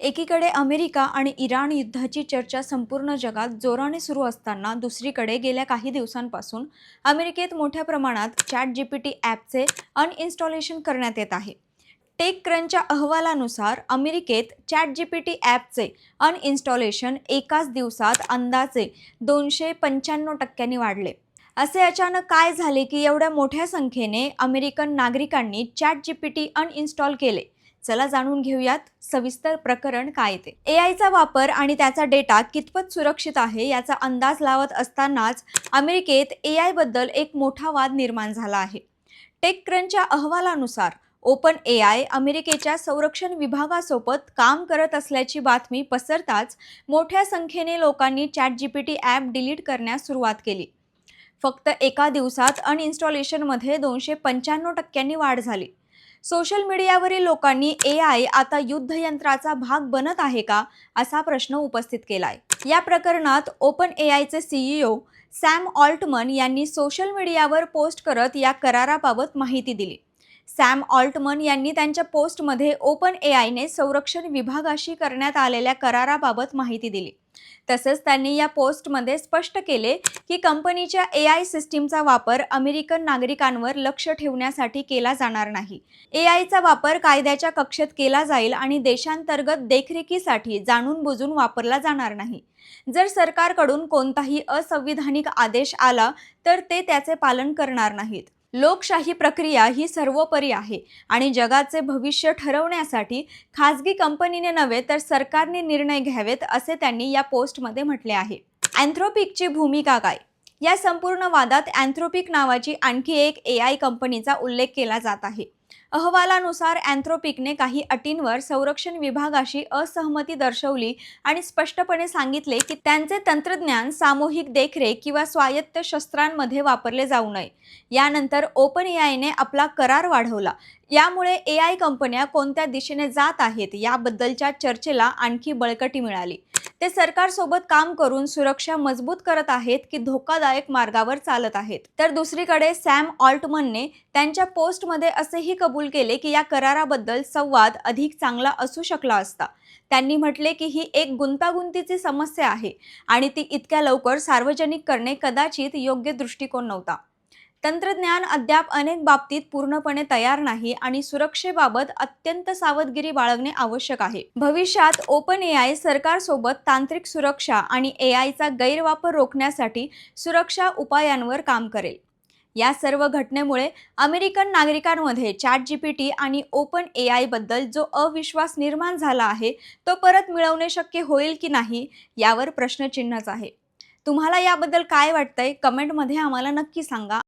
एकीकडे अमेरिका आणि इराण युद्धाची चर्चा संपूर्ण जगात जोराने सुरू असताना दुसरीकडे गेल्या काही दिवसांपासून अमेरिकेत मोठ्या प्रमाणात चॅट ॲपचे अनइन्स्टॉलेशन करण्यात येत आहे. टेकक्रंचच्या अहवालानुसार अमेरिकेत चॅट ॲपचे अनइन्स्टॉलेशन एकाच दिवसात अंदाजे 295% वाढले. असे अचानक काय झाले की एवढ्या मोठ्या संख्येने अमेरिकन नागरिकांनी चॅट अनइन्स्टॉल केले? चला जाणून घेऊयात सविस्तर प्रकरण काय ते. एआयचा वापर आणि त्याचा डेटा कितपत सुरक्षित आहे याचा अंदाज लावत असतानाच अमेरिकेत एआय बद्दल एक मोठा वाद निर्माण झाला आहे. टेकक्रंचच्या अहवालानुसार ओपन एआय अमेरिकेच्या संरक्षण विभागासोबत काम करत असल्याची बातमी पसरताच मोठ्या संख्येने लोकांनी चॅट ॲप डिलीट करण्यास सुरुवात केली. फक्त एका दिवसात अनइन्स्टॉलेशनमध्ये 295% वाढ झाली. सोशल मीडियावरील लोकांनी एआय आता युद्धयंत्राचा भाग बनत आहे का असा प्रश्न उपस्थित केलाय. या प्रकरणात ओपन एआयचे सीईओ सॅम ऑल्टमन यांनी सोशल मीडियावर पोस्ट करत या कराराबाबत माहिती दिली. सॅम ऑल्टमन यांनी त्यांच्या पोस्टमध्ये ओपन एआयने संरक्षण विभागाशी करण्यात आलेल्या कराराबाबत माहिती दिली. तसंच त्यांनी या पोस्टमध्ये स्पष्ट केले की कंपनीच्या एआय सिस्टीमचा वापर अमेरिकन नागरिकांवर लक्ष ठेवण्यासाठी केला जाणार नाही. एआयचा वापर कायद्याच्या कक्षेत केला जाईल आणि देशांतर्गत देखरेखीसाठी जाणून बुजून वापरला जाणार नाही. जर सरकारकडून कोणताही असंविधानिक आदेश आला तर ते त्याचे पालन करणार नाहीत. लोकशाही प्रक्रिया ही सर्वोपरी आहे आणि जगाचे भविष्य ठरवण्यासाठी खासगी कंपनीने नव्हे तर सरकारने निर्णय घ्यावेत असे त्यांनी या पोस्टमध्ये म्हटले आहे. अँथ्रोपिकची भूमिका काय? या संपूर्ण वादात अँथ्रोपिक नावाची आणखी एक एआय कंपनीचा उल्लेख केला जात आहे. अहवालानुसार अँथ्रोपिकने काही अटींवर संरक्षण विभागाशी असहमती दर्शवली आणि स्पष्टपणे सांगितले की त्यांचे तंत्रज्ञान सामूहिक देखरेख किंवा स्वायत्त शस्त्रांमध्ये वापरले जाऊ नये. यानंतर ओपन एआयने आपला करार वाढवला. यामुळे एआय कंपन्या कोणत्या दिशेने जात आहेत याबद्दलच्या चर्चेला आणखी बळकटी मिळाली. ते सरकारसोबत काम करून सुरक्षा मजबूत करत आहेत की धोकादायक मार्गावर चालत आहेत. तर दुसरीकडे सॅम ऑल्टमनने त्यांच्या पोस्टमध्ये असेही कबूल केले की या कराराबद्दल संवाद अधिक चांगला असू शकला असता. त्यांनी म्हटले की ही एक गुंतागुंतीची समस्या आहे आणि ती इतक्या लवकर सार्वजनिक करणे कदाचित योग्य दृष्टिकोन नव्हता. तंत्रज्ञान अद्याप अनेक बाबतीत पूर्णपणे तयार नाही आणि सुरक्षेबाबत अत्यंत सावधगिरी बाळगणे आवश्यक आहे. भविष्यात ओपन एआय सरकारसोबत तांत्रिक सुरक्षा आणि एआयचा गैरवापर रोखण्यासाठी सुरक्षा उपायांवर काम करेल. या सर्व घटनेमुळे अमेरिकन नागरिकांमध्ये चॅट आणि ओपन एआय बद्दल जो अविश्वास निर्माण झाला आहे तो परत मिळवणे शक्य होईल की नाही यावर प्रश्नचिन्हच आहे. तुम्हाला याबद्दल काय वाटतंय? कमेंटमध्ये आम्हाला नक्की सांगा.